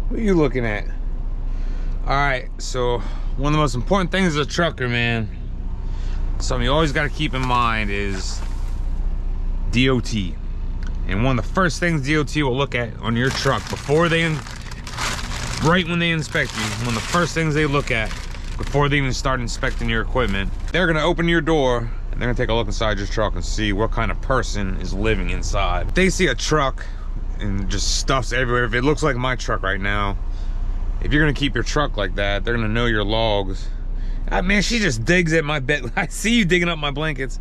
What are you looking at? All right, so one of the most important things as a trucker, man, something you always got to keep in mind is DOT. And one of the first things DOT will look at on your truck before they, right when they inspect you, one of the first things they look at before they even start inspecting your equipment, they're gonna open your door and they're gonna take a look inside your truck and see what kind of person is living inside. If they see a truck and just stuff's everywhere, if it looks like my truck right now, if you're gonna keep your truck like that, they're gonna know your logs. Man, she just digs at my bed. I see you digging up my blankets.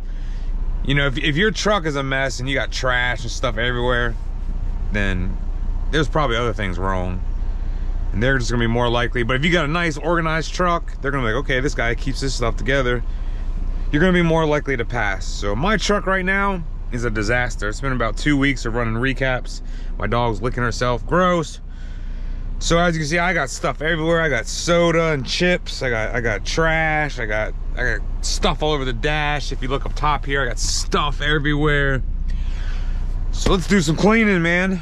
You know, if your truck is a mess and you got trash and stuff everywhere, then there's probably other things wrong. And they're just gonna be more likely. But if you got a nice organized truck, they're gonna be like, okay, this guy keeps this stuff together. You're gonna be more likely to pass. So my truck right now is a disaster. It's been about 2 weeks of running recaps. My dog's licking herself, gross. So as you can see, I got stuff everywhere. I got soda and chips. I got trash. I got stuff all over the dash. If you look up top here, I got stuff everywhere. So let's do some cleaning, man.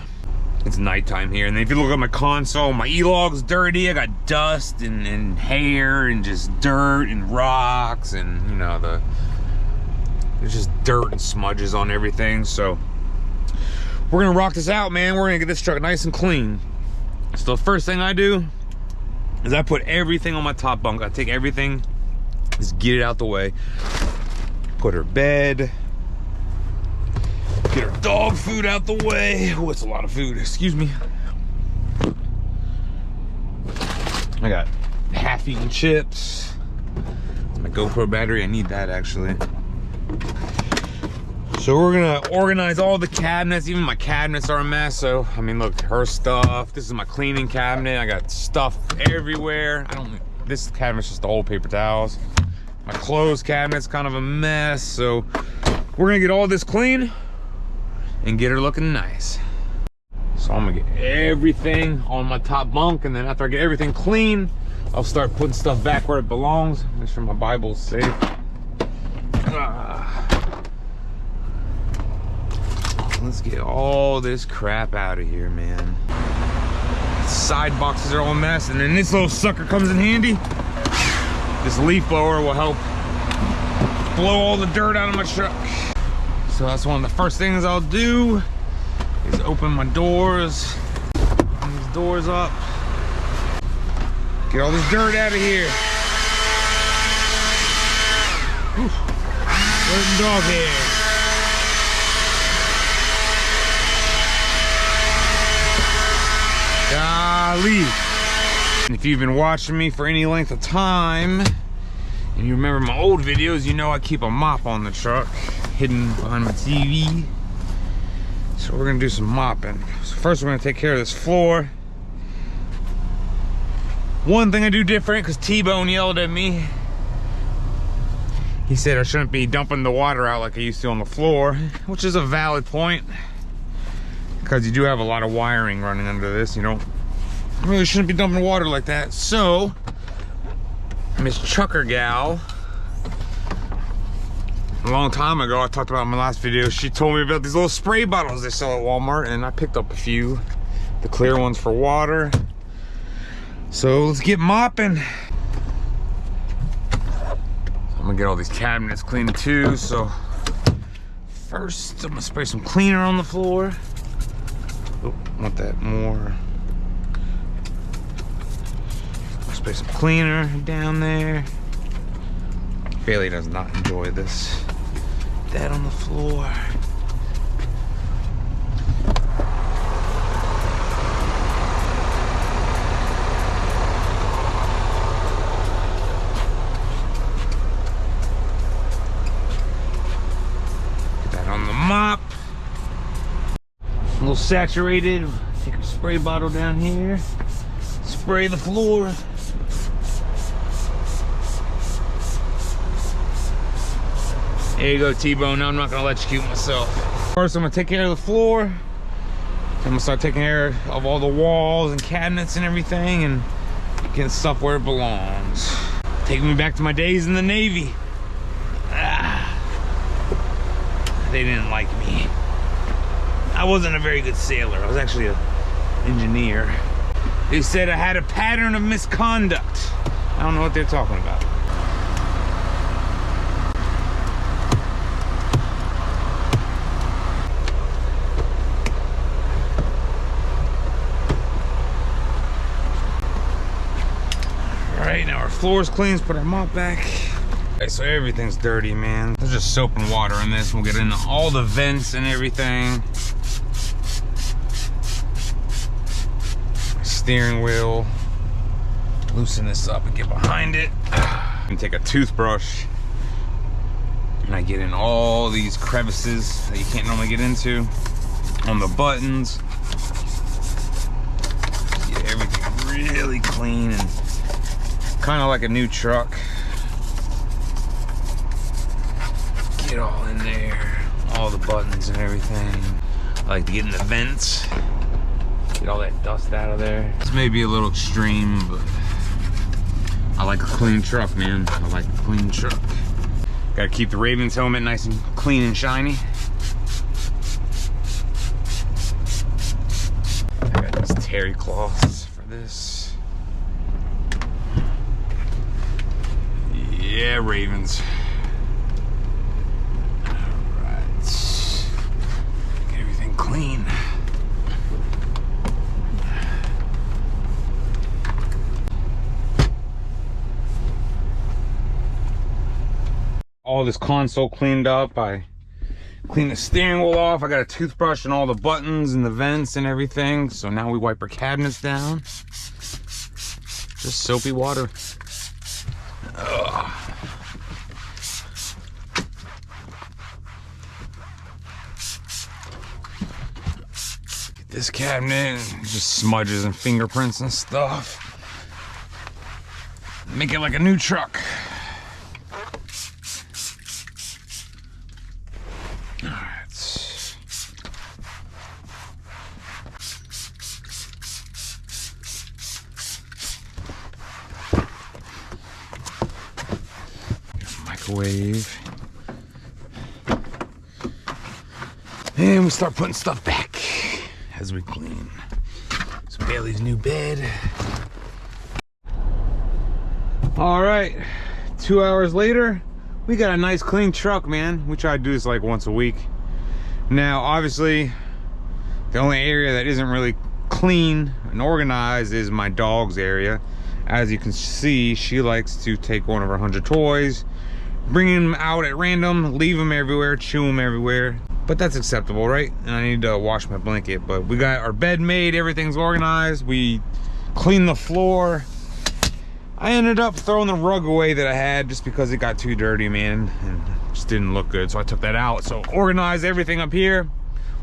It's nighttime here, and then if you look at my console, my E-log's dirty. I got dust and hair and just dirt and rocks, and you know, there's just dirt and smudges on everything. So we're gonna rock this out, man. We're gonna get this truck nice and clean. So the first thing I do is I put everything on my top bunk. I take everything, just get it out the way. Put her bed, get her dog food out the way. Oh, it's a lot of food, excuse me. I got half-eaten chips. My GoPro battery, I need that actually. So we're gonna organize all the cabinets. Even my cabinets are a mess. So, I mean, look, her stuff. This is my cleaning cabinet. I got stuff everywhere. This cabinet's just the old paper towels. My clothes cabinet's kind of a mess. So we're gonna get all this clean and get her looking nice. So I'm gonna get everything on my top bunk, and then after I get everything clean, I'll start putting stuff back where it belongs. Make sure my Bible's safe. Let's get all this crap out of here, man. Side boxes are all a mess, and then this little sucker comes in handy. This leaf blower will help blow all the dirt out of my truck. So that's one of the first things I'll do is open my doors, open these doors up, get all this dirt out of here. Dirt and dog hair. Golly. And if you've been watching me for any length of time and you remember my old videos, you know I keep a mop on the truck hidden behind my TV. So we're gonna do some mopping. So first we're gonna take care of this floor. One thing I do different, because T-Bone yelled at me. He said I shouldn't be dumping the water out like I used to on the floor, which is a valid point, because you do have a lot of wiring running under this. You don't really shouldn't be dumping water like that. So Miss Trucker Gal, a long time ago, I talked about in my last video, she told me about these little spray bottles they sell at Walmart, and I picked up a few, the clear ones for water. So let's get mopping. I'm gonna get all these cabinets cleaned too. So first I'm gonna spray some cleaner on the floor. Oh, want that more. Spray some cleaner down there. Bailey does not enjoy this. That on the floor. Get that on the mop. A little saturated. Take a spray bottle down here. Spray the floor. There you go, T-Bone. Now I'm not gonna electrocute myself. First, I'm gonna take care of the floor. I'm gonna start taking care of all the walls and cabinets and everything, and getting stuff where it belongs. Taking me back to my days in the Navy. They didn't like me. I wasn't a very good sailor. I was actually an engineer. They said I had a pattern of misconduct. I don't know what they're talking about. All right, now our floor's clean. Let's put our mop back. Okay, so everything's dirty, man. There's just soap and water in this. We'll get into all the vents and everything. Steering wheel. Loosen this up and get behind it. And take a toothbrush. And I get in all these crevices that you can't normally get into. On the buttons. Get everything really clean and kind of like a new truck. Get all in there, all the buttons and everything. I like to get in the vents, get all that dust out of there. This may be a little extreme, but I like a clean truck, man. I like a clean truck. Gotta keep the Ravens helmet nice and clean and shiny. I got these terry cloths for this. Yeah, Ravens. Clean. All this console cleaned up. I cleaned the steering wheel off. I got a toothbrush and all the buttons and the vents and everything. So now we wipe our cabinets down. Just soapy water. Ugh. This cabinet, just smudges and fingerprints and stuff. Make it like a new truck. All right. Microwave. And we start putting stuff back as we clean. So Bailey's new bed. All right, 2 hours later, we got a nice clean truck, man. We try to do this like once a week. Now, obviously, the only area that isn't really clean and organized is my dog's area. As you can see, she likes to take one of her 100 toys, bring them out at random, leave them everywhere, chew them everywhere. But that's acceptable, right? And I need to wash my blanket. But we got our bed made, everything's organized. We cleaned the floor. I ended up throwing the rug away that I had just because it got too dirty, man, and it just didn't look good. So I took that out. So organized everything up here.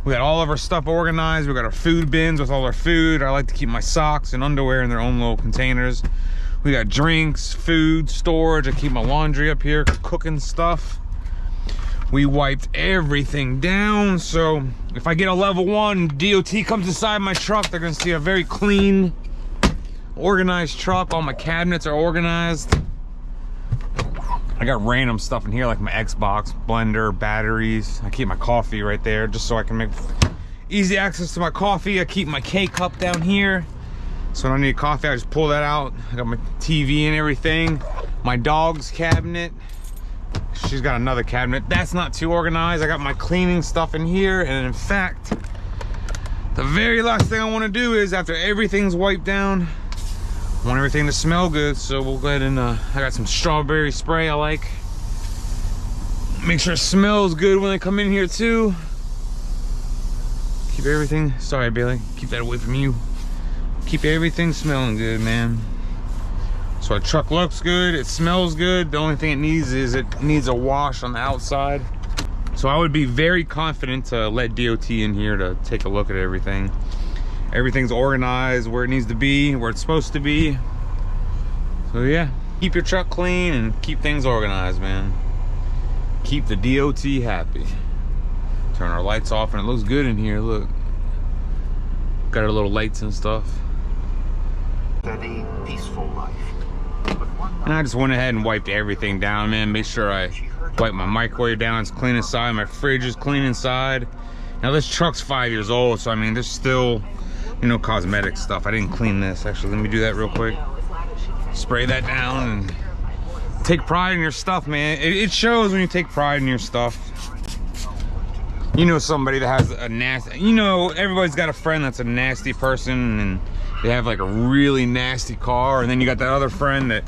We got all of our stuff organized. We got our food bins with all our food. I like to keep my socks and underwear in their own little containers. We got drinks, food, storage. I keep my laundry up here, cooking stuff. We wiped everything down, so if I get a level 1, DOT comes inside my truck, they're gonna see a very clean, organized truck. All my cabinets are organized. I got random stuff in here like my Xbox, blender, batteries. I keep my coffee right there just so I can make easy access to my coffee. I keep my K-cup down here. So when I need coffee, I just pull that out. I got my TV and everything. My dog's cabinet. She's got another cabinet. That's not too organized. I got my cleaning stuff in here. And in fact, the very last thing I want to do is after everything's wiped down, I want everything to smell good. So we'll go ahead and I got some strawberry spray I like. Make sure it smells good when they come in here too. Keep everything, sorry Bailey, keep that away from you. Keep everything smelling good, man. So our truck looks good, it smells good. The only thing it needs is it needs a wash on the outside. So I would be very confident to let DOT in here to take a look at everything. Everything's organized where it needs to be, where it's supposed to be. So yeah, keep your truck clean and keep things organized, man. Keep the DOT happy. Turn our lights off and it looks good in here, look. Got our little lights and stuff. Steady, peaceful life. And I just went ahead and wiped everything down, man. Make sure I wipe my microwave down, it's clean inside. My fridge is clean inside. Now this truck's 5 years old, so I mean there's still you know, cosmetic stuff. I didn't clean this. Actually, let me do that real quick. Spray that down and take pride in your stuff, man. It shows when you take pride in your stuff. You know, somebody that has a nasty, you know, everybody's got a friend that's a nasty person and they have like a really nasty car, and then you got that other friend that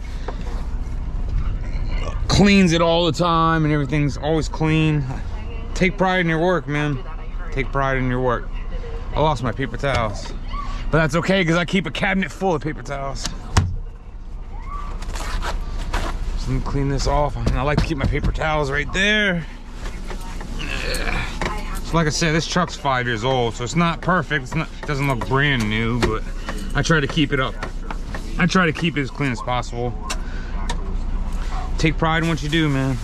cleans it all the time and everything's always clean. Take pride in your work, man. Take pride in your work. I lost my paper towels, but that's okay because I keep a cabinet full of paper towels. So let me clean this off, and I like to keep my paper towels right there. So like I said, this truck's 5 years old, so it's not perfect. It's not, it doesn't look brand new, but I try to keep it up. I try to keep it as clean as possible. Take pride in what you do, man.